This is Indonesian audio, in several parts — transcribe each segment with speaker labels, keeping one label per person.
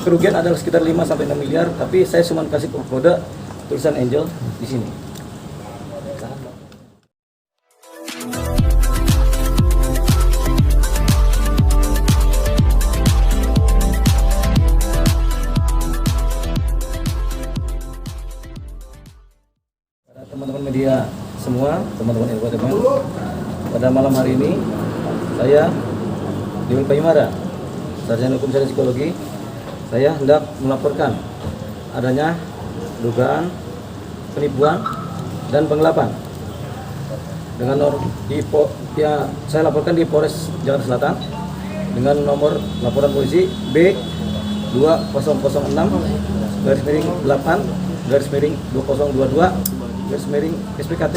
Speaker 1: Kerugian adalah sekitar 5-6 miliar, tapi saya cuma kasih kode tulisan Angel di sini. Teman-teman media semua, teman-teman infotainment, pada malam hari ini saya Dewan Payumara, Sarjana Hukum dan Psikologi, saya hendak melaporkan adanya dugaan penipuan dan penggelapan dengan saya laporkan di Polres Jakarta Selatan dengan nomor laporan polisi B2006/2022/SPKT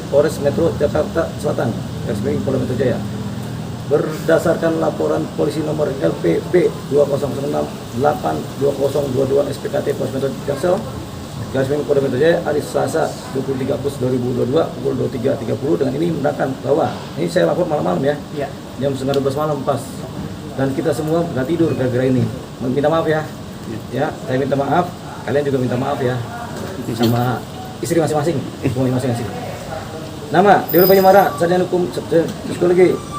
Speaker 1: Polres Metro Jakarta Selatan Polda Metro Jaya. Berdasarkan laporan polisi nomor LPB 2006/82022 SPKT Polres Metro Jaksel Polda Metro Jaya hari Selasa 23 Agustus 2022 pukul 23.30 dengan ini menandakan bahwa ini saya lapor malam-malam ya, jam 11 malam pas, dan kita semua nggak tidur gara-gara ini. Minta maaf ya, saya minta maaf, kalian juga minta maaf ya sama istri masing-masing, masing-masing. Nama Dewan Payumara, Sarjana Hukum Psikologi,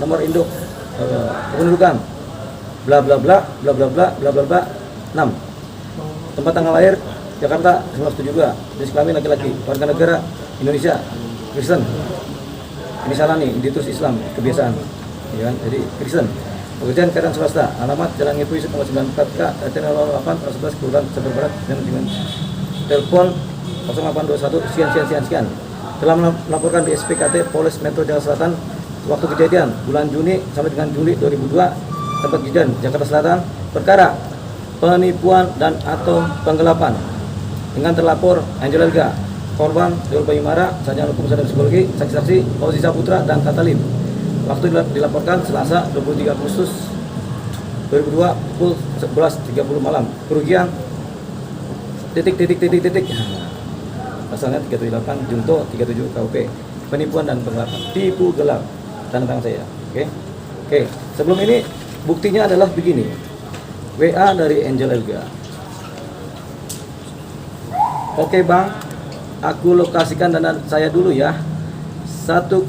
Speaker 1: nomor induk kependudukan bla bla bla bla bla bla bla bla bla 6, tempat tanggal lahir Jakarta 1972, jenis kelamin laki-laki, warga negara Indonesia, Kristen, inisalani identitas Islam, kebiasaan ya, jadi Kristen, pekerjaan keadaan swasta, alamat Jalan Ngepui 94K RT 08 11 Kelurahan Sabar Barat dan dengan telepon 0821 sekian. Telah melaporkan di SPKT Polres Metro Jakarta Selatan waktu kejadian bulan Juni sampai dengan Juli 2002, tempat kejadian Jakarta Selatan, perkara penipuan dan atau penggelapan dengan terlapor Angel Elga, korban Dewan Payumara, Sarjana Hukum dan Psikologi, saksi-saksi Fauzi Saputra dan Katalin. Waktu dilaporkan Selasa 23 Agustus 2002 pukul 11.30 malam. Kerugian titik. Pasalnya 378 Junto 37 KUP, penipuan dan penggelapan, tipu gelap, tanda tangan saya. Oke. Sebelum ini buktinya adalah begini. WA dari Angel Elga. Oke bang, aku lokasikan dana saya dulu ya. 1,2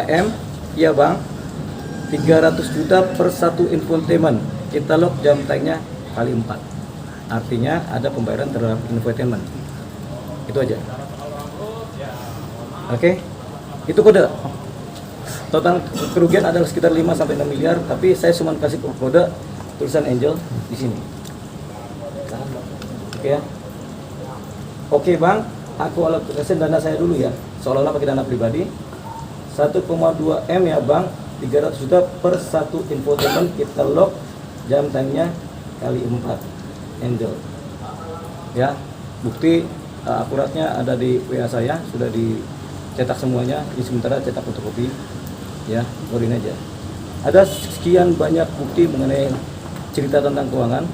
Speaker 1: M ya bang, 300 juta per satu infotainment. Kita log jam tayangnya kali 4. Artinya ada pembayaran terhadap infotainment. Itu aja. Oke. Itu kode. Total kerugian adalah sekitar 5-6 miliar, tapi saya cuma kasih kode tulisan Angel di sini. Oke ya. Oke bang, aku alokasikan dana saya dulu ya. Seolah-olah pakai dana pribadi. 1,2 M ya bang, 300 juta per satu infotainment, kita log jam tayangnya kali 4 Angel. Ya, bukti akuratnya ada di WA saya, sudah dicetak semuanya. Ini sementara cetak fotokopi ya, keluarin aja. Ada sekian banyak bukti mengenai cerita tentang keuangan,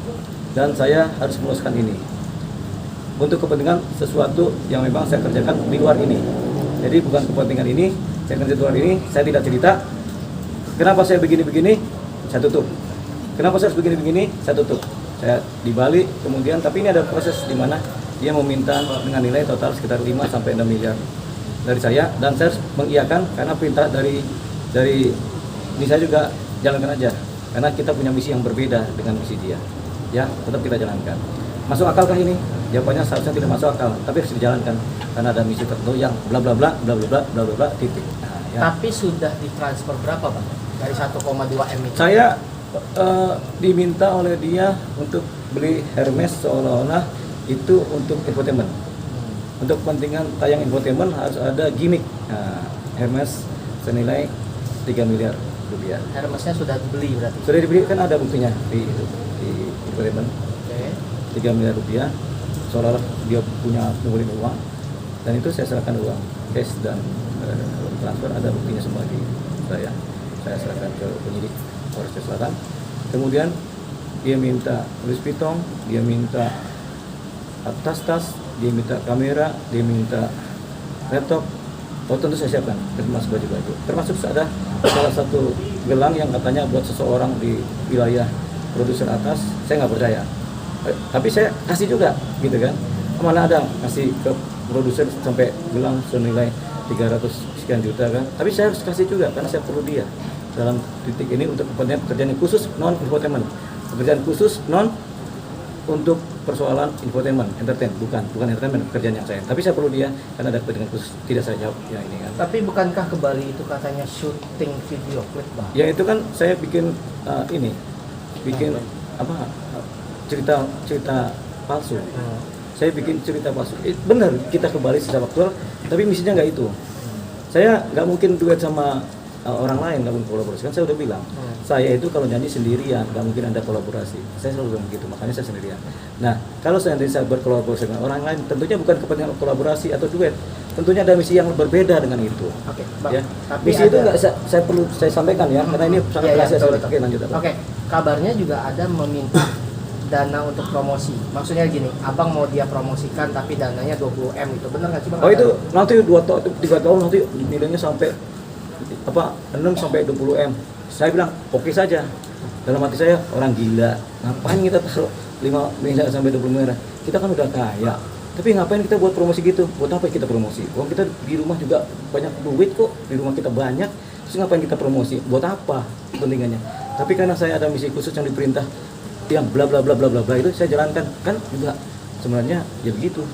Speaker 1: dan saya harus meluaskan ini untuk kepentingan sesuatu yang memang saya kerjakan di luar ini. Jadi bukan kepentingan ini, saya kerja di luar ini, saya tidak cerita kenapa saya begini-begini, saya tutup. Kenapa saya harus begini-begini, saya tutup. Saya di Bali kemudian, tapi ini ada proses di mana dia meminta dengan nilai total sekitar 5-6 miliar dari saya, dan saya harus mengiyakan karena perintah dari ini. Saya juga jalankan aja karena kita punya misi yang berbeda dengan misi dia. Ya, tetap kita jalankan. Masuk akalkah ini? Jawabannya seharusnya tidak masuk akal, tapi harus dijalankan karena ada misi tertentu yang bla bla bla bla bla bla bla bla titik. Nah, ya.
Speaker 2: Tapi sudah ditransfer berapa bang dari 1,2 M itu?
Speaker 1: Saya diminta oleh dia untuk beli Hermes, seolah-olah itu untuk infotainment. Untuk kepentingan tayang infotainment harus ada gimmick. Nah, Hermes senilai 3 miliar rupiah.
Speaker 2: Hermesnya sudah dibeli berarti?
Speaker 1: Sudah dibeli, kan ada buktinya di infotainment.
Speaker 2: Oke.
Speaker 1: 3 miliar rupiah, seolah-olah dia punya ngumpulin uang, dan itu saya serahkan uang cash dan transfer, ada buktinya semua di saya serahkan ke penyidik Polres Selatan. Kemudian dia minta Louis Vuitton, dia minta tas, dia minta kamera, dia minta laptop. Oh tentu saya siapkan, termasuk baju-baju. Termasuk ada salah satu gelang yang katanya buat seseorang di wilayah produser atas, saya nggak percaya. Tapi saya kasih juga, gitu kan. Mana ada kasih ke produser sampai gelang senilai 300 sekian juta kan. Tapi saya harus kasih juga karena saya perlu dia dalam titik ini untuk kepentingan pekerjaan yang khusus non infotainment. Pekerjaan khusus non untuk persoalan infotainment, entertain, bukan entertainment pekerjaan yang saya. Tapi saya perlu dia karena ada kepentingan khusus. Tidak saya jawab ya ini kan.
Speaker 2: Tapi bukankah ke Bali itu katanya syuting video klip, Bang?
Speaker 1: Ya itu kan saya bikin bikin apa cerita palsu. Saya bikin cerita palsu. Benar kita ke Bali secara faktual, tapi misinya nggak itu. Saya nggak mungkin duet sama orang lain, nggak mungkin kolaborasi. Kan saya udah bilang, saya itu kalau nyanyi sendirian, nggak mungkin ada kolaborasi. Saya selalu bilang begitu, makanya saya sendirian. Nah, kalau saya berkolaborasi dengan orang lain, tentunya bukan kepentingan kolaborasi atau duet. Tentunya ada misi yang berbeda dengan itu.
Speaker 2: Oke, Bang.
Speaker 1: Ya.
Speaker 2: Tapi
Speaker 1: misi itu nggak saya perlu saya sampaikan ya, karena ini sangat rahasia. Oke, lanjut.
Speaker 2: Oke, kabarnya juga ada meminta dana untuk promosi. Maksudnya gini, abang mau dia promosikan tapi dananya 20M itu. Benar nggak sih, Bang?
Speaker 1: Oh itu nanti 3 tahun nanti nilainya sampai 6 sampai 20M. Saya bilang oke saja. Dalam hati saya, orang gila. Ngapain kita taruh 5 miliar sampai 20 miliar? Kita kan udah kaya. Tapi ngapain kita buat promosi gitu? Buat apa kita promosi? Uang kita di rumah juga banyak duit kok. Di rumah kita banyak. Terus ngapain kita promosi? Buat apa kepentingannya? Tapi karena saya ada misi khusus yang diperintah yang bla bla bla bla bla bla itu saya jalankan kan juga sebenarnya ya begitu.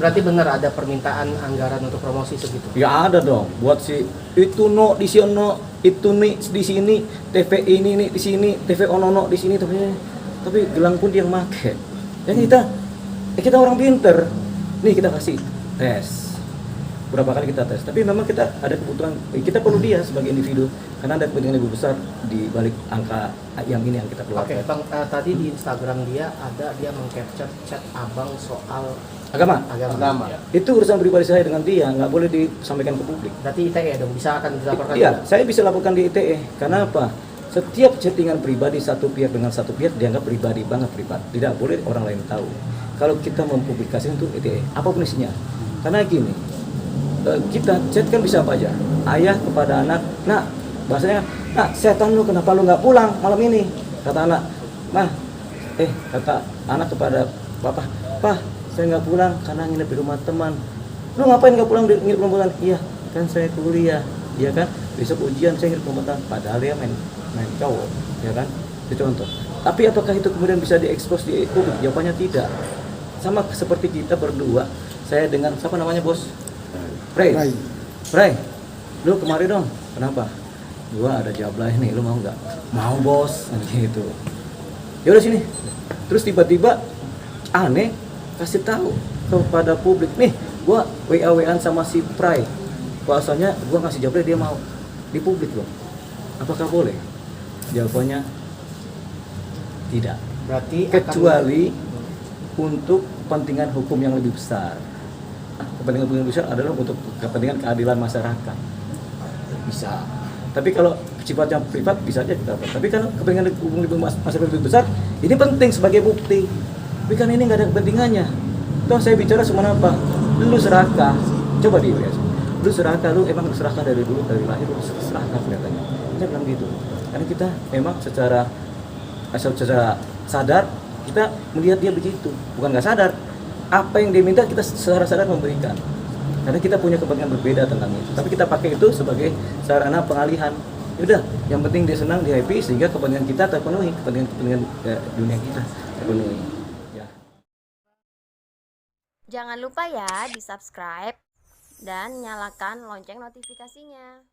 Speaker 2: Berarti benar ada permintaan anggaran untuk promosi segitu.
Speaker 1: Ya ada dong buat si itu no di sini no itu nih di sini TV ini nih di sini TV ono di sini tapi gelang pun dia yang make. Ya kita orang pinter nih kita kasih tes berapa kali kita tes tapi memang kita ada kebutuhan kita perlu dia sebagai individu karena ada kepentingan lebih besar di balik angka yang ini yang kita keluarkan.
Speaker 2: Oke, Bang, tadi di Instagram dia meng-capture chat abang soal
Speaker 1: agama. Itu urusan pribadi saya dengan dia, nggak boleh disampaikan ke publik.
Speaker 2: Berarti ITE dong bisa akan dilaporkan.
Speaker 1: Iya, saya bisa laporkan di ITE. Karena apa? Setiap chattingan pribadi satu pihak dengan satu pihak dianggap pribadi banget pribadi. Tidak boleh orang lain tahu. Kalau kita mempublikasikan itu ITE, apapun isinya. Karena gini, kita chat kan bisa apa aja. Ayah kepada anak, nak, bahasanya, nak, setan lu kenapa lu nggak pulang malam ini? Kata anak, mah, kata anak kepada bapak, pah, saya nggak pulang karena nginep di rumah teman. Lu ngapain nggak pulang nginep di rumah teman? Iya, kan saya kuliah, iya kan. Besok ujian saya nginep di rumah teman. Padahal dia main cowok, ya kan. Itu contoh. Tapi apakah itu kemudian bisa diekspos di publik? Jawabannya tidak. Sama seperti kita berdua. Saya dengan siapa namanya bos? Pray, lu kemari dong. Kenapa? Gua ada jablay nih, lu mau nggak? Mau bos, gitu. Ya udah sini. Terus tiba-tiba aneh kasih tahu kepada publik nih, gua WA-WAan sama si Pray. Bahasanya gua ngasih jablay dia mau di publik loh. Apakah boleh? Jawabannya tidak.
Speaker 2: Berarti
Speaker 1: kecuali untuk kepentingan hukum yang lebih besar. Kepentingan hukum yang besar adalah untuk kepentingan keadilan masyarakat. Bisa. Tapi kalau sifatnya privat bisa aja kita. Tapi kalau kepentingan hukum masyarakat lebih besar, ini penting sebagai bukti. Tapi kan ini nggak ada kepentingannya. Toh saya bicara cuma apa? Lu serakah. Coba di US. Lu serakah, lu emang serakah dari dulu dari lahir lu serakah kelihatannya. Saya bilang gitu. Karena kita memang secara sadar kita melihat dia begitu, bukan nggak sadar. Apa yang dia minta kita secara sadar memberikan. Karena kita punya kepentingan berbeda tentang itu. Tapi kita pakai itu sebagai sarana pengalihan. Yaudah, yang penting dia senang, dia happy sehingga kepentingan kita terpenuhi, kepentingan dunia kita terpenuhi. Ya.
Speaker 3: Jangan lupa ya di subscribe dan nyalakan lonceng notifikasinya.